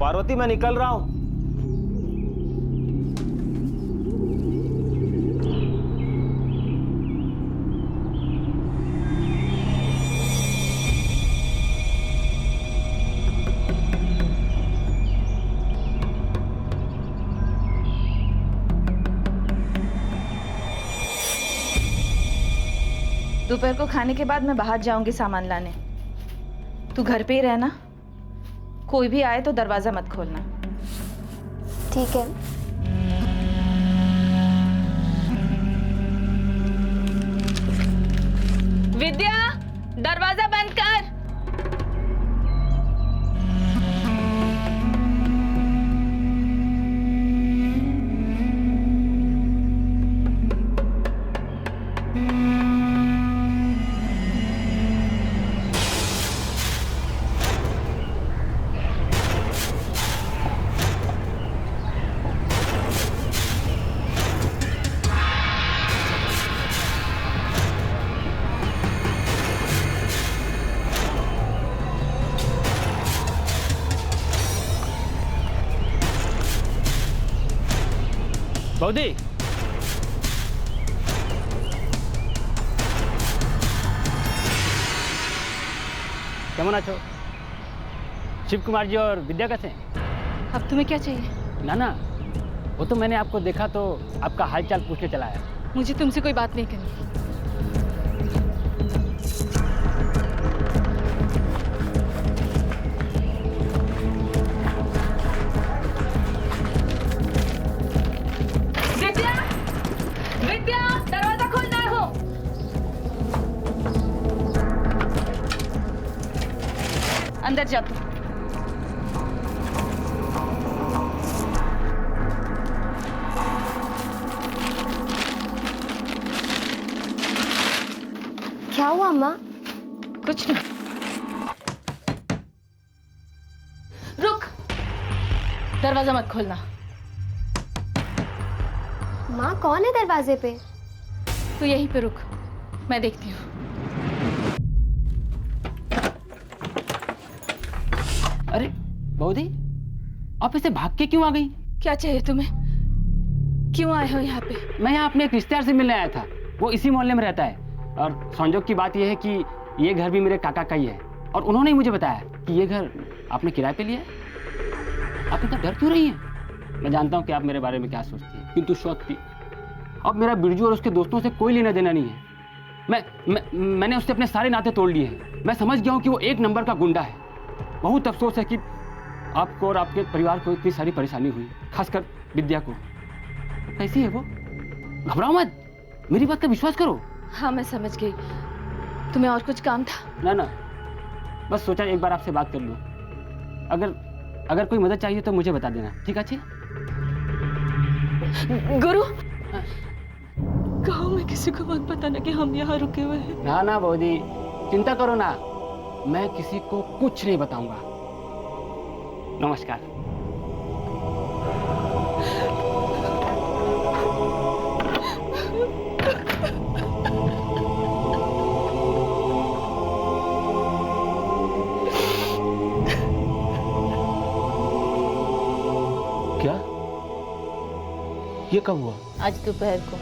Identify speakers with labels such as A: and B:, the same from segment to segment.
A: पार्वती मैं निकल रहा हूं।
B: दोपहर को खाने के बाद मैं बाहर जाऊंगी सामान लाने। तू घर पे ही रहना, कोई भी आए तो दरवाजा मत खोलना।
C: ठीक है।
B: विद्या, दरवाजा बंद कर।
D: बौदी, केमन आछो? शिव कुमार जी और विद्या कैसे हैं?
B: अब तुम्हें क्या चाहिए?
D: ना ना, वो तो मैंने आपको देखा तो आपका हालचाल पूछने चला आया।
B: मुझे तुमसे कोई बात नहीं करनी। विद्या, विद्या, दरवाजा खोलना हो। अंदर जा तू।
C: क्या हुआ माँ?
B: कुछ नहीं। रुक, दरवाजा मत खोलना।
C: माँ कौन है दरवाजे पे?
B: तू यहीं पे रुक, मैं देखती हूँ।
D: अरे बौदी, आप ऐसे भाग के क्यों आ गई?
B: क्या चाहिए तुम्हें? क्यों आए हो यहाँ पे?
D: मैं यहाँ अपने एक रिश्तेदार से मिलने आया था, वो इसी मोहल्ले में रहता है। और संजोग की बात यह है कि ये घर भी मेरे काका का ही है, और उन्होंने ही मुझे बताया कि ये घर आपने किराए पे लिया है। आप इतना डर क्यों रही हैं? मैं जानता हूँ कि आप मेरे बारे में क्या सोचती हैं, किंतु सोचती अब मेरा बिरजू और उसके दोस्तों से कोई लेना देना नहीं है। मैंने उससे अपने सारे नाते तोड़ लिए हैं। मैं समझ गया हूँ कि वो एक नंबर का गुंडा है। बहुत अफसोस है कि आपको और आपके परिवार को इतनी सारी परेशानी हुई, खासकर विद्या को। कैसी है वो? घबराओ मत, मेरी बात का विश्वास करो।
B: हाँ मैं समझ गई। तुम्हें और कुछ काम था?
D: ना ना, बस सोचा एक बार आपसे बात कर लूं। अगर कोई मदद चाहिए तो मुझे बता देना, ठीक है? अच्छी
B: गुरु, गाँव में किसी को मत बताना कि हम यहाँ रुके हुए हैं।
D: ना ना बौदी, चिंता करो ना, मैं किसी को कुछ नहीं बताऊंगा। नमस्कार। क्या? ये कब हुआ?
B: आज दोपहर को।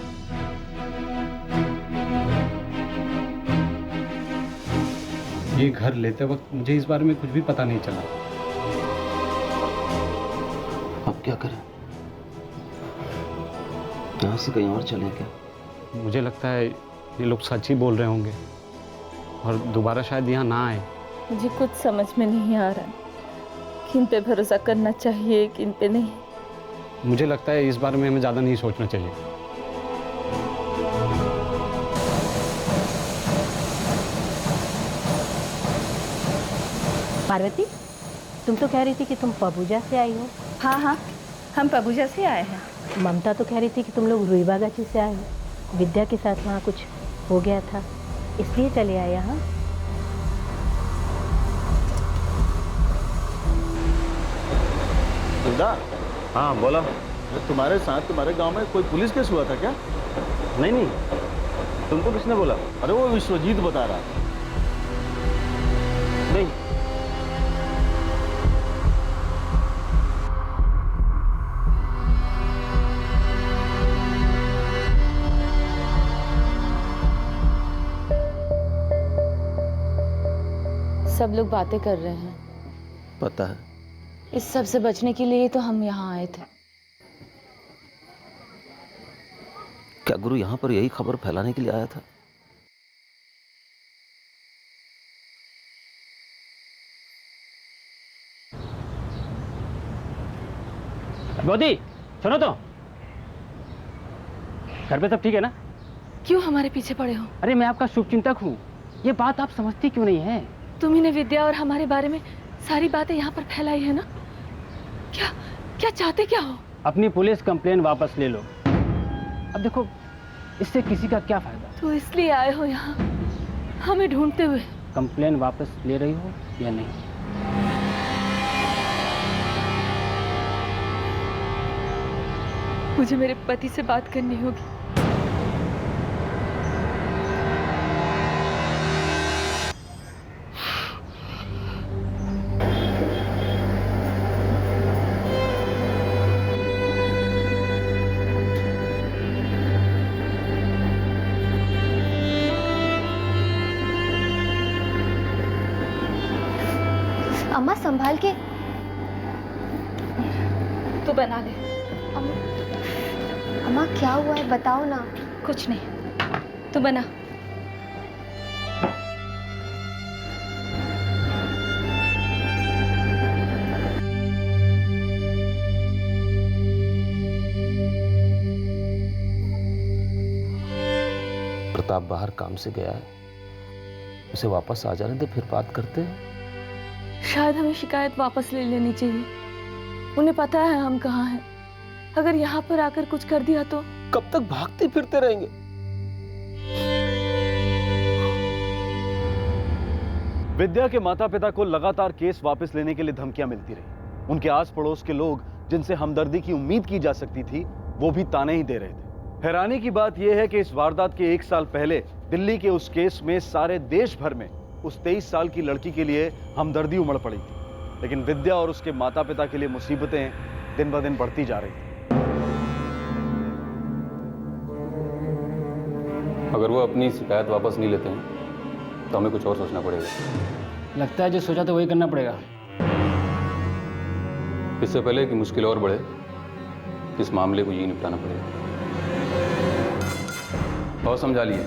E: ये घर लेते वक्त मुझे इस बारे में कुछ भी पता नहीं चला।
A: अब क्या करें? यहाँ से कहीं और चलें क्या?
E: मुझे लगता है ये लोग सच ही बोल रहे होंगे और दोबारा शायद यहाँ ना आए।
B: मुझे कुछ समझ में नहीं आ रहा, किन पे भरोसा करना चाहिए किन पे नहीं।
E: मुझे लगता है इस बारे में हमें ज़्यादा नहीं सोचना चाहिए।
F: पार्वती, तुम तो कह रही थी कि तुम पबूजा से आई हो।
B: हाँ हाँ, हम पबूजा से आए हैं।
F: ममता तो कह रही थी कि तुम लोग रुईबागाची से आए हो। विद्या के साथ वहाँ कुछ हो गया था, इसलिए चले आए यहाँ।
G: दिलदार,
A: हाँ बोला।
G: तुम्हारे साथ तुम्हारे गांव में कोई पुलिस केस हुआ था क्या?
A: नहीं नहीं, तुमको किसने बोला?
G: अरे वो विश्वजीत बता रहा था।
A: नहीं।
B: सब लोग बातें कर रहे हैं।
A: पता है।
B: इस सब से बचने के लिए तो हम यहाँ आए थे।
A: क्या गुरु यहाँ पर यही खबर फैलाने के लिए आया था?
D: गोदी, सुनो तो। घर पे सब ठीक है ना?
B: क्यों हमारे पीछे पड़े हो?
D: अरे मैं आपका शुभचिंतक हूँ। ये बात आप समझती क्यों नहीं है?
B: तुम्ही ने विद्या और हमारे बारे में सारी बातें यहाँ पर फैलाई है ना? क्या क्या चाहते क्या हो?
D: अपनी पुलिस कंप्लेन वापस ले लो। अब देखो, इससे किसी का क्या फायदा?
B: तो इसलिए आए हो यहाँ हमें ढूंढते हुए?
D: कंप्लेन वापस ले रही हो या नहीं?
B: मुझे मेरे पति से बात करनी होगी।
C: अम्मा संभाल के।
B: तू बना ले।
C: अम्मा क्या हुआ है बताओ ना।
B: कुछ नहीं, तू बना।
A: प्रताप बाहर काम से गया है, उसे वापस आ जाने दे, फिर बात करते हैं।
B: शायद हमें शिकायत वापस ले लेनी चाहिए। उन्हें पता है हम कहाँ हैं। अगर यहाँ पर आकर कुछ कर दिया तो?
A: कब तक भागते फिरते रहेंगे?
G: विद्या के माता पिता को लगातार केस वापस लेने के लिए धमकियां मिलती रही। उनके आस पड़ोस के लोग जिनसे हमदर्दी की उम्मीद की जा सकती थी, वो भी ताने ही दे रहे थे। हैरानी की बात यह है कि इस वारदात के 1 साल पहले दिल्ली के उस केस में सारे देश भर में उस 23 साल की लड़की के लिए हमदर्दी उमड़ पड़ी थी। लेकिन विद्या और उसके माता पिता के लिए मुसीबतें दिन ब दिन बढ़ती जा रही थी।
H: अगर वो अपनी शिकायत वापस नहीं लेते हैं तो हमें कुछ और सोचना पड़ेगा।
D: लगता है जो सोचा तो वही करना पड़ेगा।
H: इससे पहले कि मुश्किल और बढ़े, इस मामले को यही निपटाना पड़ेगा। और समझा लिए।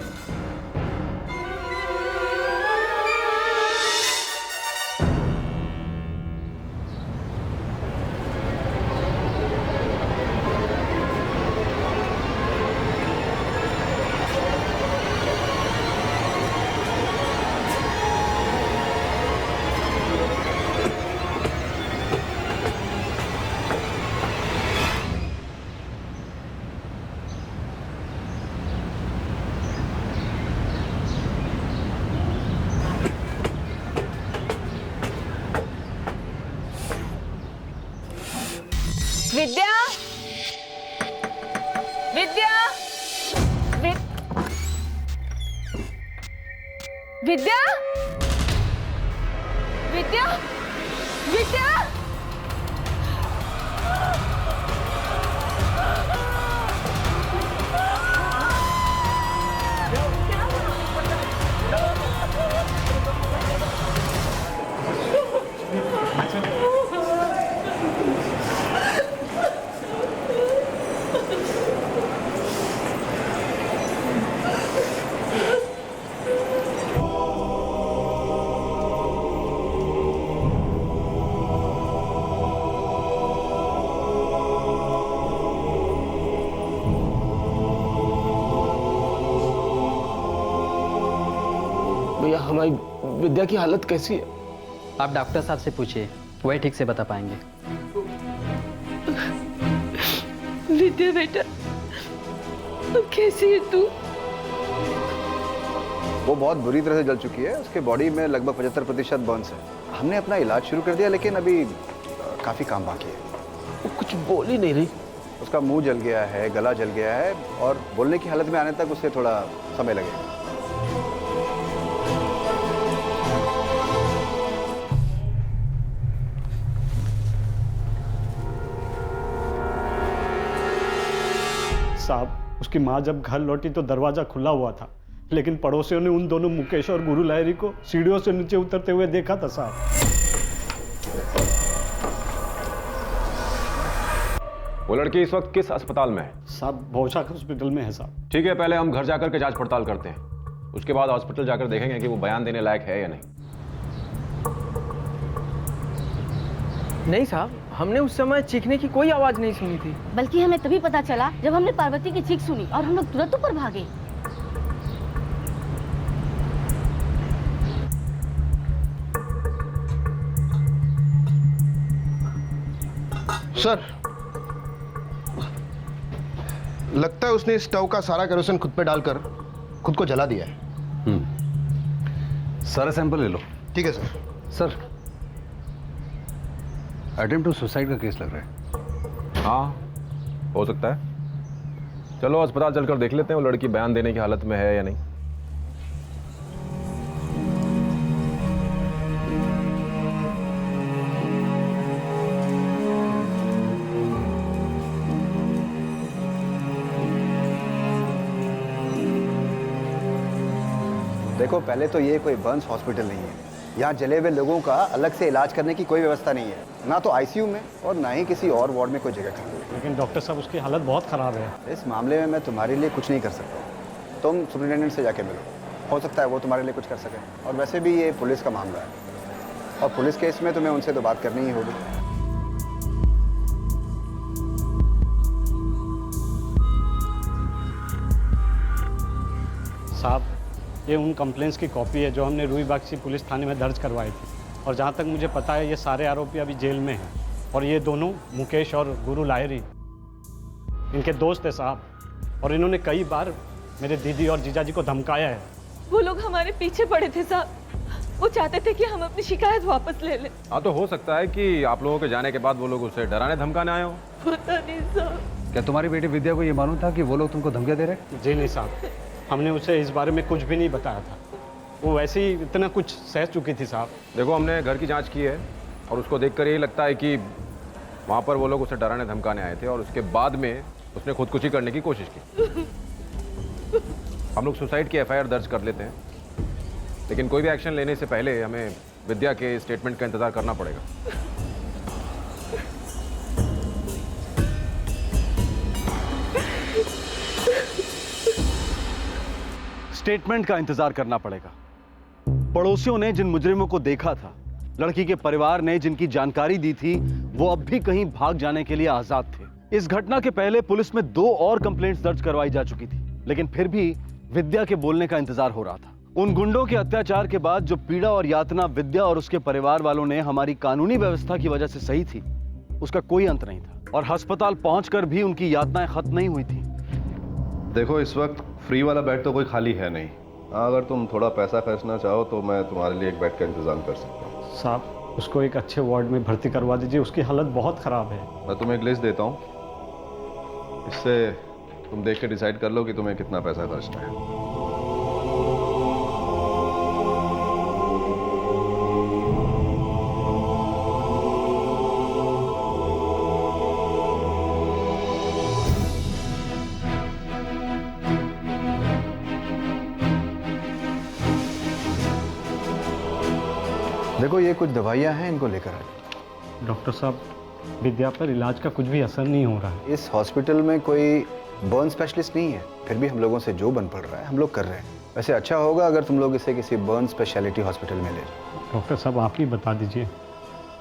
B: विद्या, विद्या, विद्या, विद्या, विद्या।
A: भैया हमारी विद्या की हालत कैसी है?
D: आप डॉक्टर साहब से पूछिए, वही ठीक से बता पाएंगे।
B: विद्या बेटा, कैसी है तू?
I: वो बहुत बुरी तरह से जल चुकी है। उसके बॉडी में लगभग 75% बर्न्स है। हमने अपना इलाज शुरू कर दिया, लेकिन अभी काफ़ी काम बाकी है।
A: वो कुछ बोल ही नहीं रही।
I: उसका मुंह जल गया है, गला जल गया है, और बोलने की हालत में आने तक उसे थोड़ा समय लगेगा।
E: साहब, उसकी माँ जब घर लौटी तो दरवाज़ा खुला हुआ था। लेकिन पड़ोसियों ने उन दोनों मुकेश और गुरु लाहिरी को सीढ़ियों से नीचे उतरते हुए देखा था साहब।
J: वो लड़की इस वक्त किस अस्पताल में है?
E: साहब भौशाख हॉस्पिटल में है साहब।
J: ठीक है, पहले हम घर जाकर के जांच पड़ताल करते हैं, उसके बाद हॉस्पिटल जाकर देखेंगे कि वो बयान देने लायक है या नहीं।
K: नहीं साहब, हमने उस समय चीखने की कोई आवाज नहीं सुनी थी।
L: बल्कि हमें तभी पता चला जब हमने पार्वती की चीख सुनी और हम लोग तुरंत ऊपर भागे।
M: सर, लगता है उसने इस स्टोव का सारा केरोसिन खुद पे डालकर खुद को जला दिया है।
I: सारा सैंपल ले लो।
M: ठीक है sir.
I: Sir, attempt to suicide का केस लग रहा है।
J: हाँ, हो सकता है। चलो अस्पताल चलकर देख लेते हैं वो लड़की बयान देने की हालत में है या नहीं।
I: देखो, पहले तो ये कोई बर्न्स हॉस्पिटल नहीं है। यहाँ जले हुए लोगों का अलग से इलाज करने की कोई व्यवस्था नहीं है, ना तो आईसीयू में और ना ही किसी और वार्ड में कोई जगह खाली है।
E: लेकिन डॉक्टर साहब उसकी हालत बहुत ख़राब है।
I: इस मामले में मैं तुम्हारे लिए कुछ नहीं कर सकता। तुम सुपरिटेंडेंट से जाके मिलो, हो सकता है वो तुम्हारे लिए कुछ कर सके। और वैसे भी ये पुलिस का मामला है और पुलिस केस में तुम्हें उनसे तो बात करनी ही होगी।
E: साहब, ये उन कंप्लेंट्स की कॉपी है जो हमने रूईबाग पुलिस थाने में दर्ज करवाई थी, और जहाँ तक मुझे पता है ये सारे आरोपी अभी जेल में हैं। और ये दोनों मुकेश और गुरु लाहिरी इनके दोस्त है साहब, और इन्होंने कई बार मेरे दीदी और जीजाजी को धमकाया है।
B: वो लोग हमारे पीछे पड़े थे साहब, वो चाहते थे कि हम अपनी शिकायत वापस ले लें।
J: हाँ, तो हो सकता है कि आप लोगों के जाने के बाद वो लोग उसे डराने धमकाने आए हो।
B: पता नहीं साहब।
I: क्या तुम्हारी बेटी विद्या को ये मालूम था कि वो लोग तुमको धमकियां दे रहे?
E: जी नहीं साहब, हमने उसे इस बारे में कुछ भी नहीं बताया था। वो वैसे ही इतना कुछ सह चुकी थी साहब।
J: देखो, हमने घर की जांच की है और उसको देखकर यही लगता है कि वहाँ पर वो लोग उसे डराने धमकाने आए थे और उसके बाद में उसने खुदकुशी करने की कोशिश की। हम लोग सुसाइड की एफआईआर दर्ज कर लेते हैं, लेकिन कोई भी एक्शन लेने से पहले हमें विद्या के स्टेटमेंट का इंतजार करना पड़ेगा।
G: स्टेटमेंट का इंतजार करना पड़ेगा। पड़ोसियों ने जिन मुजरिमों को देखा था, लड़की के परिवार ने जिनकी जानकारी दी थी, वो अब भी कहीं भाग जाने के लिए आजाद थे। इस घटना के पहले पुलिस में 2 और कंप्लेंट्स दर्ज करवाई जा चुकी थी, लेकिन फिर भी विद्या के बोलने का इंतजार हो रहा था। उन गुंडों के अत्याचार के बाद जो पीड़ा और यातना विद्या और उसके परिवार वालों ने हमारी कानूनी व्यवस्था की वजह से सही थी, उसका कोई अंत नहीं था, और अस्पताल पहुंचकर भी उनकी यातनाएं खत्म नहीं हुई थी।
M: देखो, इस वक्त फ्री वाला बेड तो कोई खाली है नहीं। अगर तुम थोड़ा पैसा खर्चना चाहो तो मैं तुम्हारे लिए एक बेड का इंतजाम कर सकता हूँ।
E: साहब, उसको एक अच्छे वार्ड में भर्ती करवा दीजिए, उसकी हालत बहुत ख़राब है।
M: मैं तुम्हें एक लिस्ट देता हूँ, इससे तुम देख के डिसाइड कर लो कि तुम्हें कितना पैसा खर्चना है।
I: देखो, ये कुछ दवाइयाँ हैं, इनको लेकर आए।
E: डॉक्टर साहब, विद्या पर इलाज का कुछ भी असर नहीं हो रहा है।
I: इस हॉस्पिटल में कोई बर्न स्पेशलिस्ट नहीं है, फिर भी हम लोगों से जो बन पड़ रहा है हम लोग कर रहे हैं। वैसे अच्छा होगा अगर तुम लोग इसे किसी बर्न स्पेशलिटी हॉस्पिटल में ले जाओ।
E: डॉक्टर साहब, आप ही बता दीजिए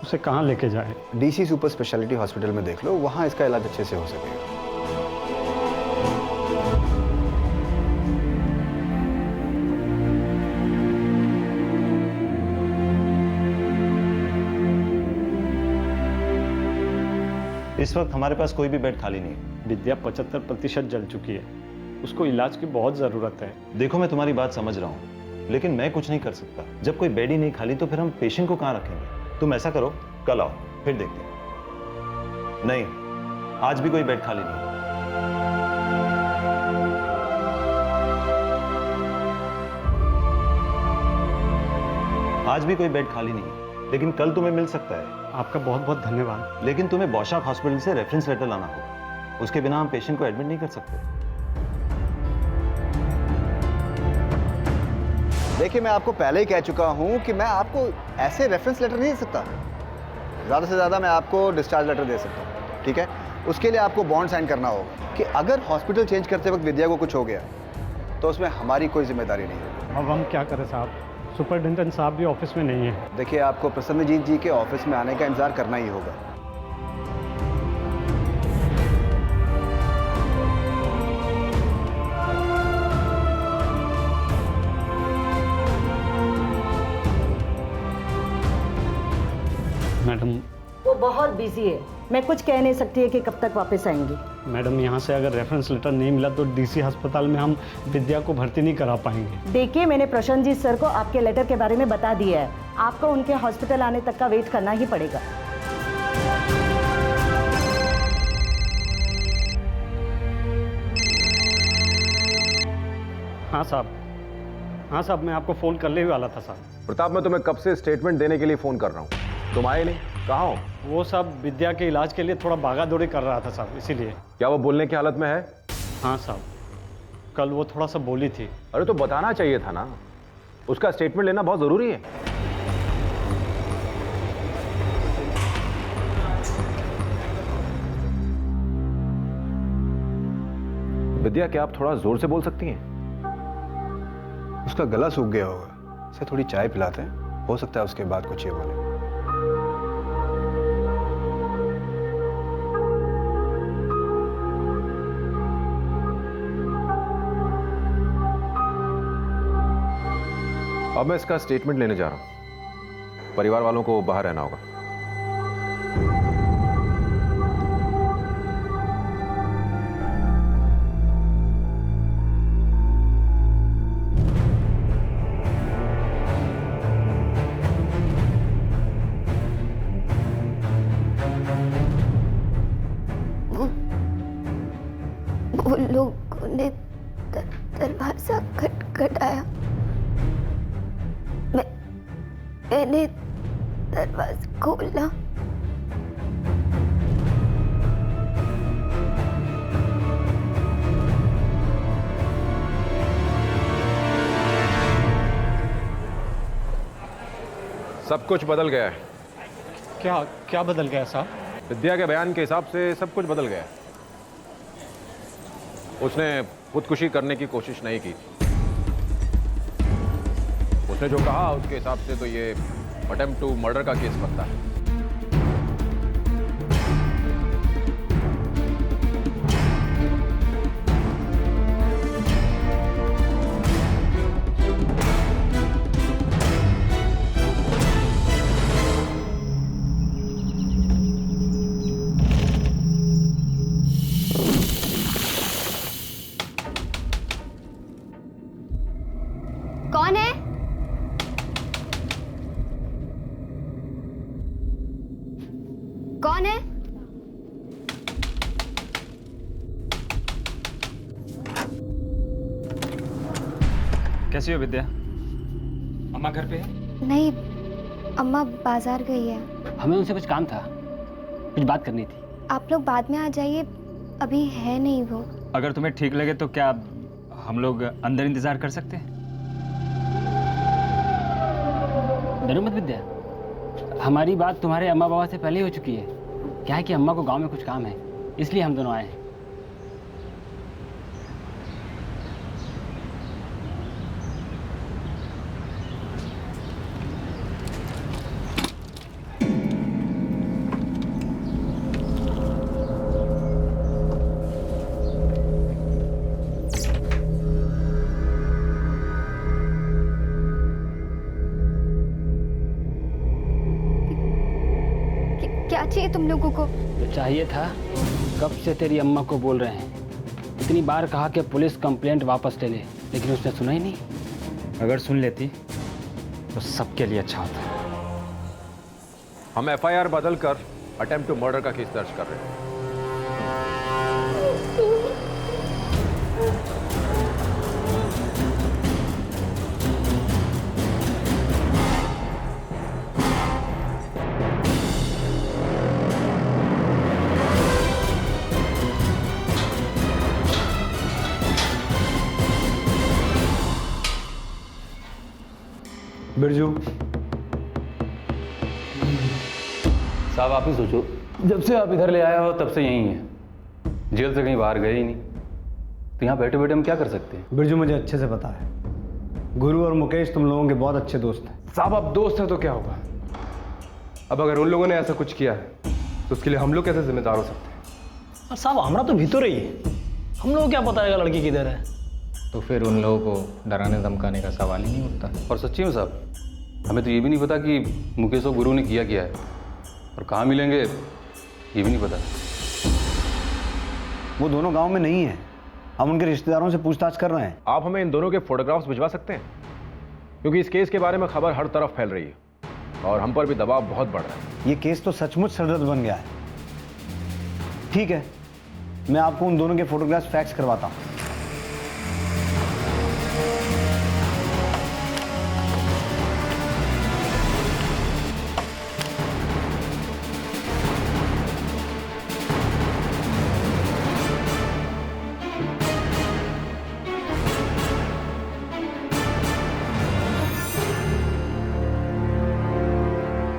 E: उसे कहाँ लेके जाए।
I: डीसी सुपर स्पेशलिटी हॉस्पिटल में देख लो, वहाँ इसका इलाज अच्छे से हो सकेगा।
N: इस वक्त हमारे पास कोई भी बेड खाली नहीं है।
E: विद्या 75% जल चुकी है, उसको इलाज की बहुत ज़रूरत है।
N: देखो, मैं तुम्हारी बात समझ रहा हूँ, लेकिन मैं कुछ नहीं कर सकता। जब कोई बेड ही नहीं खाली तो फिर हम पेशेंट को कहाँ रखेंगे? तुम ऐसा करो, कल आओ, फिर देखते हैं। नहीं, आज भी कोई बेड खाली नहीं है। आज भी कोई बेड खाली नहीं है, लेकिन कल तुम्हें मिल सकता है।
E: आपका बहुत बहुत धन्यवाद।
N: लेकिन तुम्हें बौशाख हॉस्पिटल से रेफरेंस लेटर लाना होगा, उसके बिना हम पेशेंट को एडमिट नहीं कर सकते।
I: देखिए, मैं आपको पहले ही कह चुका हूँ कि मैं आपको ऐसे रेफरेंस लेटर नहीं दे सकता। ज़्यादा से ज़्यादा मैं आपको डिस्चार्ज लेटर दे सकता हूँ, ठीक है? उसके लिए आपको बॉन्ड साइन करना होगा कि अगर हॉस्पिटल चेंज करते वक्त विद्या को कुछ हो गया तो उसमें हमारी कोई जिम्मेदारी नहीं होगी।
E: अब हम क्या करें साहब? सुपरिटेंडेंट साहब भी ऑफिस में नहीं है।
I: देखिए, आपको प्रसन्नजीत जी के ऑफिस में आने का इंतजार करना ही होगा।
E: मैडम,
L: वो बहुत बिजी है, मैं कुछ कह नहीं सकती है कि कब तक वापस आएंगे।
E: मैडम, यहाँ से अगर रेफरेंस लेटर नहीं मिला तो डीसी अस्पताल में हम विद्या को भर्ती नहीं करा पाएंगे।
L: देखिए, मैंने प्रशांतजीत सर को आपके लेटर के बारे में बता दिया है। आपको उनके हॉस्पिटल आने तक का वेट करना ही पड़ेगा।
E: हाँ साहब, हाँ साहब, मैं आपको फ़ोन करने ही वाला था साहब।
J: प्रताप, मैं तुम्हें कब से स्टेटमेंट देने के लिए फ़ोन कर रहा हूँ, तुम आए नहीं, कहाँ हो?
E: वो साहब विद्या के इलाज के लिए थोड़ा भागा दौड़ी कर रहा था साहब, इसीलिए।
J: क्या वो बोलने की हालत में है?
E: हाँ साहब, कल वो थोड़ा सा बोली थी।
J: अरे तो बताना चाहिए था ना, उसका स्टेटमेंट लेना बहुत ज़रूरी है। विद्या, क्या आप थोड़ा जोर से बोल सकती हैं?
I: उसका गला सूख गया होगा, उसे थोड़ी चाय पिलाते हैं, हो सकता है उसके बाद कुछ ये बोले।
J: अब मैं इसका स्टेटमेंट लेने जा रहा हूं। परिवार वालों को बाहर रहना होगा।
C: वो लोगों ने दरवाजा खटखटाया। मैंने दरवाजा खोला।
J: सब कुछ बदल गया है।
E: क्या क्या बदल गया साहब?
J: विद्या के बयान के हिसाब से सब कुछ बदल गया है। उसने खुदकुशी करने की कोशिश नहीं की थी। उसने जो कहा उसके हिसाब से तो ये अटेम्प्ट टू मर्डर का केस बनता है।
C: कौन है? कौन है?
D: कैसी हो विद्या? अम्मा घर पे है?
C: नहीं, अम्मा बाजार गई है।
D: हमें उनसे कुछ काम था, कुछ बात करनी थी।
C: आप लोग बाद में आ जाइए, अभी है नहीं वो।
D: अगर तुम्हें ठीक लगे तो क्या हम लोग अंदर इंतजार कर सकते हैं? डरो मत विद्या, हमारी बात तुम्हारे अम्मा बाबा से पहले ही हो चुकी है। क्या है कि अम्मा को गांव में कुछ काम है, इसलिए हम दोनों आए हैं।
C: क्या चाहिए तुम लोगों को?
D: तो चाहिए था, कब से तेरी अम्मा को बोल रहे हैं। इतनी बार कहा कि पुलिस कंप्लेंट वापस ले ले, लेकिन उसने सुना ही नहीं।
O: अगर सुन लेती तो सबके लिए अच्छा होता।
J: हम एफआईआर बदल कर अटेम्प्ट टू मर्डर का केस दर्ज कर रहे हैं।
P: बिरजू
H: साहब आप ही सोचो, जब से आप इधर ले आए हो तब से यहीं है, जेल से कहीं बाहर गए ही नहीं, तो यहाँ बैठे बैठे हम क्या कर सकते हैं?
P: बिरजू मुझे अच्छे से पता है, गुरु और मुकेश तुम लोगों के बहुत अच्छे दोस्त हैं।
Q: साहब आप दोस्त हैं तो क्या होगा, अब अगर उन लोगों ने ऐसा कुछ किया है तो उसके लिए हम लोग कैसे जिम्मेदार हो सकते हैं?
K: साहब हमारा तो भीतर ही है, हम लोग क्या पता है लड़की किधर है।
O: तो फिर उन लोगों को डराने धमकाने का सवाल ही नहीं उठता।
H: और सच्ची में साहब, हमें तो ये भी नहीं पता कि मुकेश और गुरु ने किया क्या है, और कहाँ मिलेंगे ये भी नहीं पता।
I: वो दोनों गांव में नहीं है, हम उनके रिश्तेदारों से पूछताछ कर रहे हैं।
J: आप हमें इन दोनों के फोटोग्राफ्स भिजवा सकते हैं, क्योंकि इस केस के बारे में खबर हर तरफ फैल रही है और हम पर भी दबाव बहुत बढ़ रहा है।
I: ये केस तो सचमुच सरदर्द बन गया है। ठीक है, मैं आपको उन दोनों के फोटोग्राफ्स फैक्स करवाता हूँ।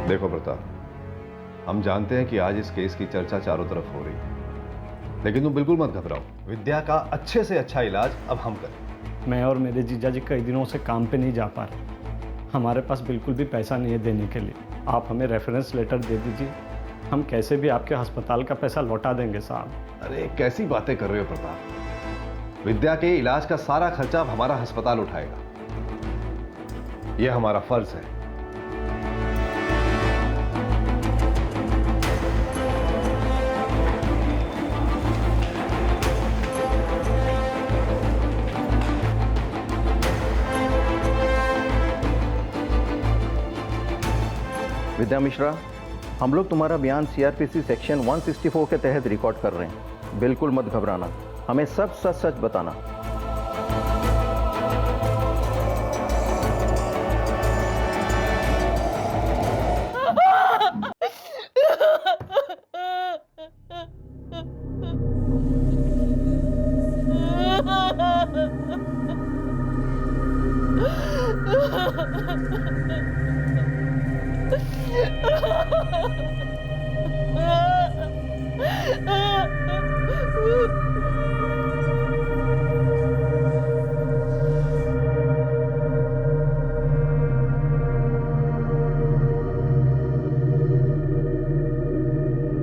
M: देखो प्रताप, हम जानते हैं कि आज इस केस की चर्चा चारों तरफ हो रही है, लेकिन तुम बिल्कुल मत घबराओ। विद्या का अच्छे से अच्छा इलाज अब हम करें।
E: मैं और मेरे जीजा जी कई दिनों से काम पे नहीं जा पा रहे, हमारे पास बिल्कुल भी पैसा नहीं है देने के लिए। आप हमें रेफरेंस लेटर दे दीजिए, हम कैसे भी आपके अस्पताल का पैसा लौटा देंगे साहब।
M: अरे कैसी बातें कर रहे हो प्रताप, विद्या के इलाज का सारा खर्चा अब हमारा अस्पताल उठाएगा, यह हमारा फर्ज है।
R: विद्या मिश्रा, हम लोग तुम्हारा बयान सीआरपीसी सेक्शन 164 के तहत रिकॉर्ड कर रहे हैं। बिल्कुल मत घबराना, हमें सब सच सच बताना।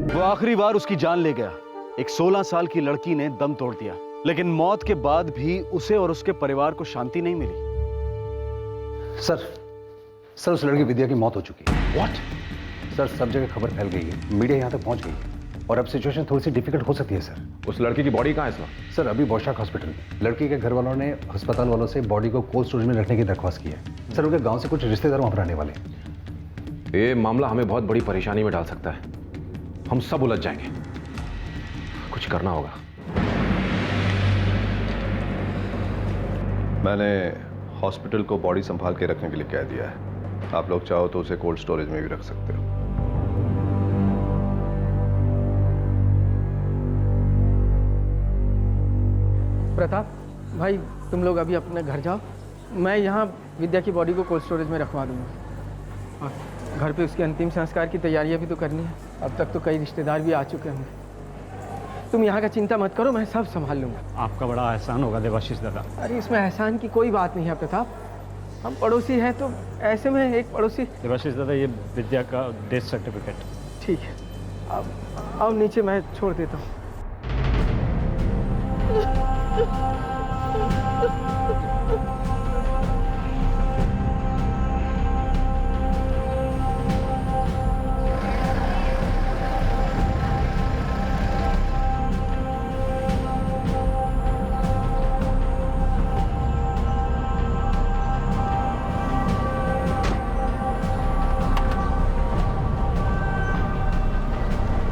G: वो आखिरी बार उसकी जान ले गया। एक 16 साल की लड़की ने दम तोड़ दिया, लेकिन मौत के बाद भी उसे और उसके परिवार को शांति नहीं मिली।
S: सर उस लड़की विद्या की मौत हो चुकी है।
G: व्हाट?
S: सर सब जगह खबर फैल गई है, मीडिया यहाँ तक पहुँच गई है और अब सिचुएशन थोड़ी सी डिफिकल्ट हो सकती है सर।
J: उस लड़की की बॉडी कहाँ है इस वक्त?
S: सर अभी बौशाक हॉस्पिटल में। लड़की के घर वालों ने अस्पताल वालों से बॉडी को कोल्ड स्टोरेज में रखने की दरख्वास्त की है। सर उनके गाँव से कुछ रिश्तेदार वहाँ पर आने वाले हैं।
J: ये मामला हमें बहुत बड़ी परेशानी में डाल सकता है, हम सब उलझ जाएंगे, कुछ करना होगा।
M: मैंने हॉस्पिटल को बॉडी संभाल के रखने के लिए कह दिया है, आप लोग चाहो तो उसे कोल्ड स्टोरेज में भी रख सकते हो।
K: प्रताप भाई, तुम लोग अभी अपने घर जाओ, मैं यहाँ विद्या की बॉडी को कोल्ड स्टोरेज में रखवा दूंगा और घर पे उसके अंतिम संस्कार की तैयारियां भी तो करनी है। अब तक तो कई रिश्तेदार भी आ चुके होंगे। तुम यहाँ का चिंता मत करो, मैं सब संभाल लूंगा।
E: आपका बड़ा एहसान होगा देवाशीष दादा।
K: अरे इसमें एहसान की कोई बात नहीं है प्रताप, हम पड़ोसी हैं तो ऐसे में एक पड़ोसी।
E: देवाशीष दादा, ये विद्या का डेथ सर्टिफिकेट।
K: ठीक है, अब नीचे मैं छोड़ देता हूँ।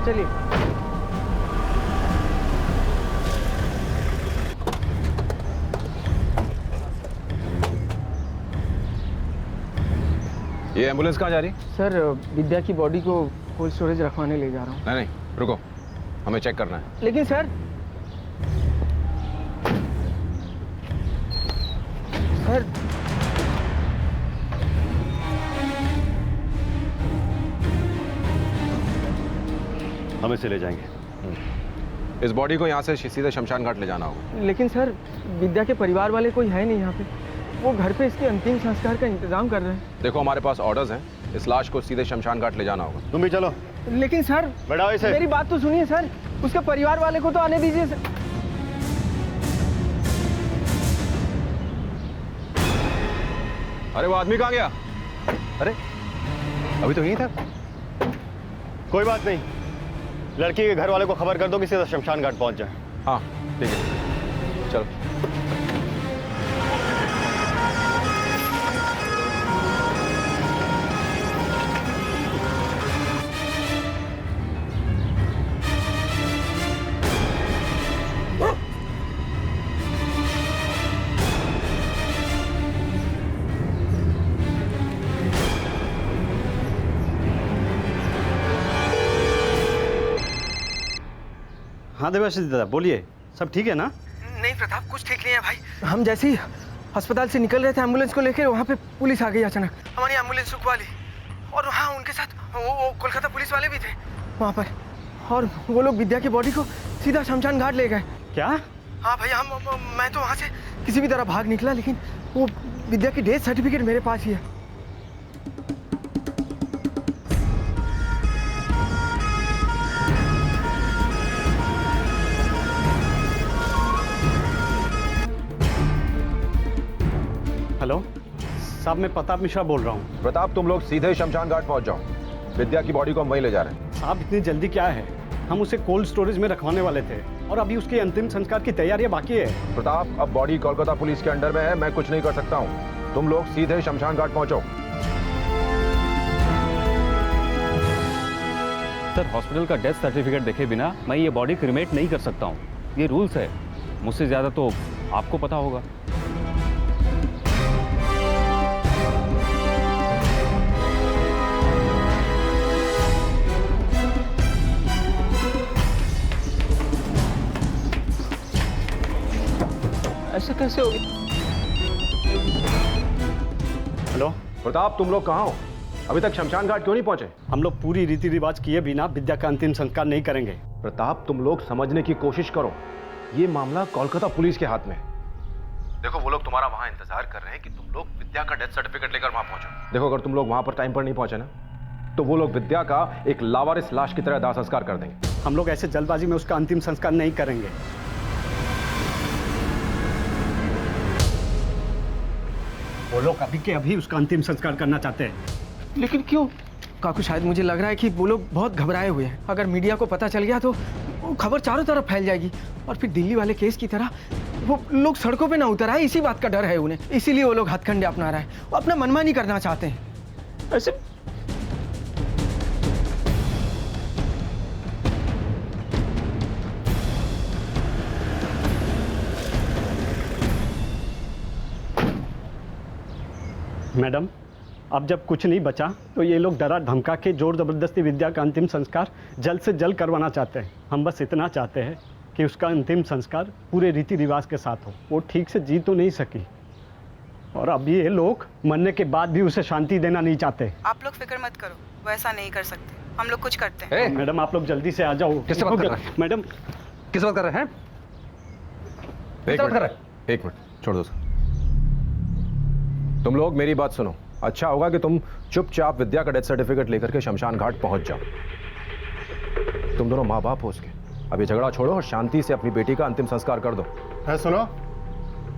K: चलिए।
J: ये एम्बुलेंस कहाँ जा रही?
K: सर विद्या की बॉडी को कोल्ड स्टोरेज रखवाने ले जा रहा हूँ।
J: नहीं, रुको, हमें चेक करना है।
K: लेकिन सर
N: हम इसे ले जाएंगे।
J: इस बॉडी को यहाँ से सीधे शमशान घाट ले जाना होगा।
K: लेकिन सर विद्या के परिवार वाले कोई है नहीं यहाँ पे, वो घर पे इसके अंतिम संस्कार का इंतजाम कर रहे हैं।
J: देखो हमारे पास ऑर्डर्स हैं, इस लाश को सीधे शमशान घाट ले जाना होगा।
N: तुम भी चलो।
K: लेकिन सर
N: बढ़ाओ इसे।
K: मेरी बात तो सुनिए सर, उसके परिवार वाले को तो आने दीजिए सर।
J: अरे वो आदमी कहाँ गया?
N: अरे अभी तो यहीं था। कोई बात नहीं, लड़की के घर वाले को खबर कर दो कि सीधा शमशान घाट पहुंच जाए।
J: हाँ ठीक है, चलो।
E: हाँ देवाशीष दादा बोलिए, सब ठीक है ना?
K: नहीं प्रताप, कुछ ठीक नहीं है भाई। हम जैसे ही अस्पताल से निकल रहे थे एम्बुलेंस को लेकर, वहाँ पे पुलिस आ गई अचानक, हमारी एम्बुलेंस रुकवा ली। और हाँ उनके साथ वो कोलकाता पुलिस वाले भी थे वहाँ पर, और वो लोग विद्या की बॉडी को सीधा शमशान घाट ले गए।
E: क्या?
K: हाँ भैया, मैं तो वहाँ से किसी भी तरह भाग निकला, लेकिन वो विद्या की डेथ सर्टिफिकेट मेरे पास ही है।
E: हेलो साहब, मैं प्रताप मिश्रा बोल रहा हूँ।
J: प्रताप तुम लोग सीधे शमशान घाट पहुंच जाओ, विद्या की बॉडी को हम वहीं ले जा रहे हैं।
E: साहब इतनी जल्दी क्या है, हम उसे कोल्ड स्टोरेज में रखवाने वाले थे और अभी उसके अंतिम संस्कार की तैयारियां बाकी है।
J: प्रताप अब बॉडी कोलकाता पुलिस के अंडर में है, मैं कुछ नहीं कर सकता हूँ। तुम लोग सीधे शमशान घाट पहुंचो।
H: सर हॉस्पिटल का डेथ सर्टिफिकेट देखे बिना मैं ये बॉडी क्रिमेट नहीं कर सकता हूँ, ये रूल्स है। मुझसे ज़्यादा तो आपको पता होगा।
E: ऐसा कैसे हो गया? हेलो
J: प्रताप, तुम लोग कहाँ हो? अभी तक शमशान घाट क्यों नहीं पहुंचे?
E: हम लोग पूरी रीति रिवाज किए बिना विद्या का अंतिम संस्कार नहीं करेंगे।
J: प्रताप तुम लोग समझने की कोशिश करो, ये मामला कोलकाता पुलिस के हाथ में है। देखो वो लोग तुम्हारा वहां इंतजार कर रहे हैं कि तुम लोग विद्या का डेथ सर्टिफिकेट लेकर वहां पहुंचो। देखो अगर तुम लोग वहां पर टाइम पर नहीं पहुंचे ना, तो वो लोग विद्या का एक लावारिस लाश की तरह दाह संस्कार कर देंगे।
E: हम लोग ऐसे जल्दबाजी में उसका अंतिम संस्कार नहीं करेंगे। वो लोग अभी के अभी उसका अंतिम संस्कार करना चाहते हैं।
K: लेकिन क्यों? काकू शायद मुझे लग रहा है कि वो लोग बहुत घबराए हुए हैं। अगर मीडिया को पता चल गया तो वो खबर चारों तरफ फैल जाएगी और फिर दिल्ली वाले केस की तरह वो लोग सड़कों पे ना उतर आए, इसी बात का डर है उन्हें। इसीलिए वो लोग हथकंडे अपना रहे हैं, वो अपना मनमानी करना चाहते हैं। ऐसे
E: मैडम, अब जब कुछ नहीं बचा तो ये लोग डरा धमका के जोर जबरदस्ती विद्या का अंतिम संस्कार जल्द से जल्द करवाना चाहते हैं। हम बस इतना चाहते हैं कि उसका अंतिम संस्कार पूरे रीति रिवाज के साथ हो। वो ठीक से जी तो नहीं सकी और अब ये लोग मरने के बाद भी उसे शांति देना नहीं चाहते।
T: आप लोग फिक्र मत करो, वो ऐसा नहीं कर सकते, हम लोग कुछ करते हैं।
E: मैडम आप लोग जल्दी से आ जाओ।
S: किससे बात कर रहे हैं?
E: मैडम
S: किस बात कर रहे हैं?
J: एक मिनट छोड़ दो सर। तुम लोग मेरी बात सुनो, अच्छा होगा कि तुम चुपचाप विद्या का डेथ सर्टिफिकेट लेकर के शमशान घाट पहुंच जाओ। तुम दोनों माँ बाप हो उसके, अभी झगड़ा छोड़ो और शांति से अपनी बेटी का अंतिम संस्कार कर दो।
Q: सुनो,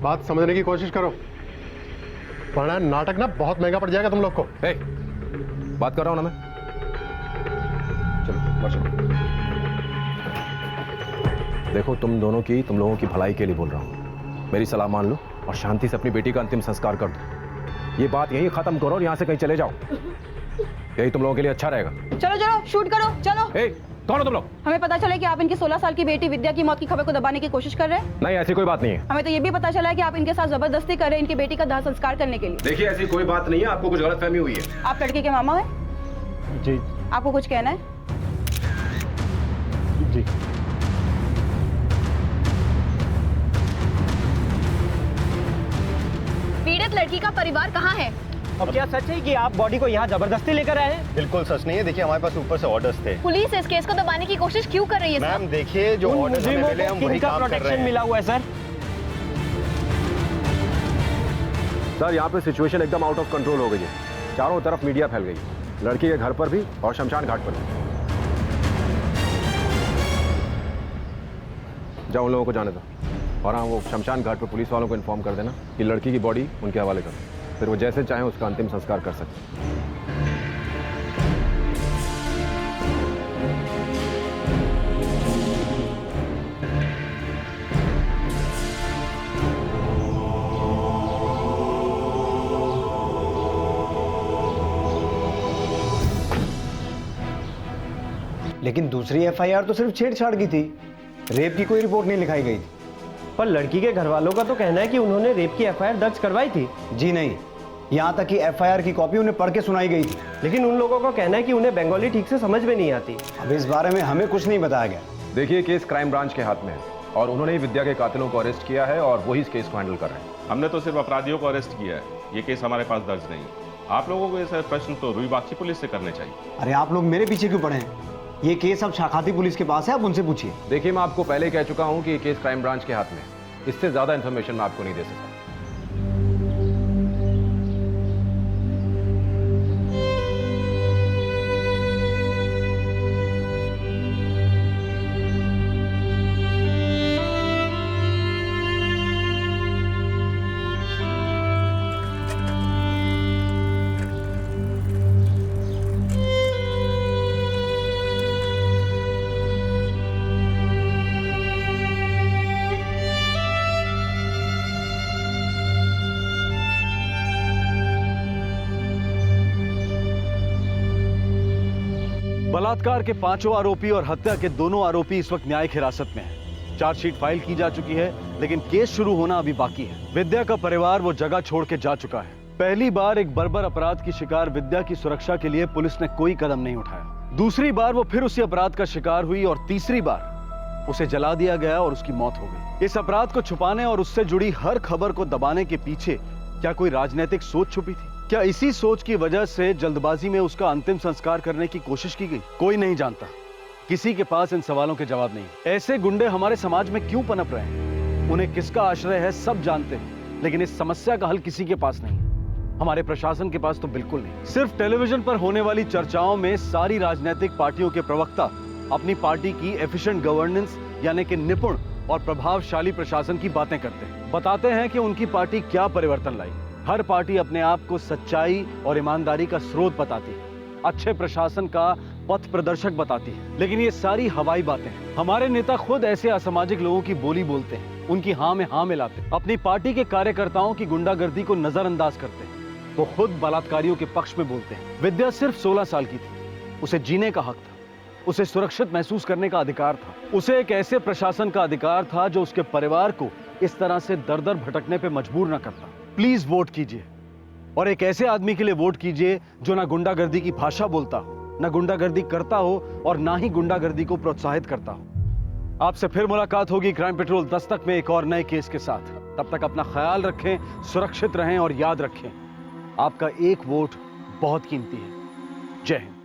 Q: बात समझने की कोशिश करो, वरना नाटक ना बहुत महंगा पड़ जाएगा तुम लोग को।
J: बात कर रहा हूं ना मैं। चलो देखो तुम लोगों की भलाई के लिए बोल रहा हूं, मेरी सलाह मान लो और शांति से अपनी बेटी का अंतिम संस्कार कर दो। ये बात यहीं खत्म करो और यहाँ से कहीं चले जाओ, यही तुम लोगों के लिए अच्छा रहेगा।
T: चलो चलो शूट करो, चलो।
J: कौन हो तुम लोग?
T: हमें पता चला कि आप इनकी 16 साल की बेटी विद्या की मौत की खबर को दबाने की कोशिश कर रहे हैं।
J: नहीं, ऐसी कोई बात नहीं है।
T: हमें तो ये भी पता चला है कि आप इनके साथ जबरदस्ती कर रहे हैं इनकी बेटी का दाह संस्कार करने के लिए।
J: देखिए ऐसी कोई बात नहीं है, आपको कुछ गलतफहमी हुई है।
T: आप लड़के के मामा हैं?
E: जी।
T: आपको कुछ कहना है?
E: जी।
U: पीड़ित लड़की का परिवार कहाँ है?
K: और क्या सच है कि आप बॉडी को यहाँ जबरदस्ती लेकर आए हैं?
M: बिल्कुल सच नहीं है। देखिए हमारे पास ऊपर से ऑर्डर्स थे।
B: पुलिस इस केस को दबाने की कोशिश क्यों कर रही है?
M: मैम देखिए जो ऑर्डर्स हमें मिले हम वही काम कर रहे
K: प्रोटेक्शन
M: हैं।
K: मिला हुआ है सर।
J: सर यहाँ पे सिचुएशन एकदम आउट ऑफ कंट्रोल हो गई है। चारों तरफ मीडिया फैल गई, लड़की के घर पर भी और शमशान घाट पर भी। जाओ उन लोगों को जाने दो, और हाँ वो शमशान घाट पर पुलिस वालों को इन्फॉर्म कर देना कि लड़की की बॉडी उनके हवाले कर दो, फिर वो जैसे चाहें उसका अंतिम संस्कार कर सकते हैं।
P: लेकिन दूसरी एफआईआर तो सिर्फ छेड़छाड़ की थी, रेप की कोई रिपोर्ट नहीं लिखाई गई थी।
K: पर लड़की के घर वालों का तो कहना है कि उन्होंने रेप की एफआईआर दर्ज करवाई थी।
P: जी नहीं, यहाँ तक कि एफआईआर की कॉपी उन्हें पढ़ के सुनाई गई थी।
K: लेकिन उन लोगों का कहना है कि उन्हें बंगाली ठीक से समझ में नहीं आती।
P: अब इस बारे में हमें कुछ नहीं बताया गया।
J: देखिए केस क्राइम ब्रांच के हाथ में है और उन्होंने ही विद्या के कातिलों को अरेस्ट किया है और वही इस केस को हैंडल कर रहे हैं।
U: हमने तो सिर्फ अपराधियों को अरेस्ट किया है, ये केस हमारे पास दर्ज नहीं। आप लोगों को ये प्रश्न तो रुईबाक्षी पुलिस से करने चाहिए।
P: अरे आप लोग मेरे पीछे क्यों पड़े हैं? ये केस अब शाखाती पुलिस के पास है, आप उनसे पूछिए।
J: देखिए मैं आपको पहले कह चुका हूं कि ये केस क्राइम ब्रांच के हाथ में है, इससे ज्यादा इंफॉर्मेशन मैं आपको नहीं दे सकता।
G: बलात्कार के 5 आरोपी और हत्या के 2 आरोपी इस वक्त न्यायिक हिरासत में हैं। चार्जशीट फाइल की जा चुकी है, लेकिन केस शुरू होना अभी बाकी है। विद्या का परिवार वो जगह छोड़ के जा चुका है। पहली बार एक बर्बर अपराध की शिकार विद्या की सुरक्षा के लिए पुलिस ने कोई कदम नहीं उठाया। दूसरी बार वो फिर उसी अपराध का शिकार हुई और तीसरी बार उसे जला दिया गया और उसकी मौत हो गई। इस अपराध को छुपाने और उससे जुड़ी हर खबर को दबाने के पीछे क्या कोई राजनीतिक सोच छुपी थी? क्या इसी सोच की वजह से जल्दबाजी में उसका अंतिम संस्कार करने की कोशिश की गई? कोई नहीं जानता, किसी के पास इन सवालों के जवाब नहीं। ऐसे गुंडे हमारे समाज में क्यों पनप रहे हैं? उन्हें किसका आश्रय है सब जानते हैं, लेकिन इस समस्या का हल किसी के पास नहीं। हमारे प्रशासन के पास तो बिल्कुल नहीं। सिर्फ टेलीविजन पर होने वाली चर्चाओं में सारी राजनीतिक पार्टियों के प्रवक्ता अपनी पार्टी की एफिशिएंट गवर्नेंस यानी कि निपुण और प्रभावशाली प्रशासन की बातें करते हैं। बताते हैं कि उनकी पार्टी क्या परिवर्तन लाई। हर पार्टी अपने आप को सच्चाई और ईमानदारी का स्रोत बताती है, अच्छे प्रशासन का पथ प्रदर्शक बताती है, लेकिन ये सारी हवाई बातें हैं। हमारे नेता खुद ऐसे असामाजिक लोगों की बोली बोलते हैं, उनकी हाँ में हाँ मिलाते हैं। अपनी पार्टी के कार्यकर्ताओं की गुंडागर्दी को नजरअंदाज करते हैं, वो खुद बलात्कारियों के पक्ष में बोलते हैं। विद्या सिर्फ 16 साल की थी, उसे जीने का हक था, उसे सुरक्षित महसूस करने का अधिकार था, उसे एक ऐसे प्रशासन का अधिकार था जो उसके परिवार को इस तरह से दर दर भटकने पे मजबूर ना करता। प्लीज वोट कीजिए और एक ऐसे आदमी के लिए वोट कीजिए जो ना गुंडागर्दी की भाषा बोलता हो, ना गुंडागर्दी करता हो और ना ही गुंडागर्दी को प्रोत्साहित करता हो। आपसे फिर मुलाकात होगी क्राइम पेट्रोल दस्तक में एक और नए केस के साथ। तब तक अपना ख्याल रखें, सुरक्षित रहें और याद रखें, आपका एक वोट बहुत कीमती है। जय हिंद।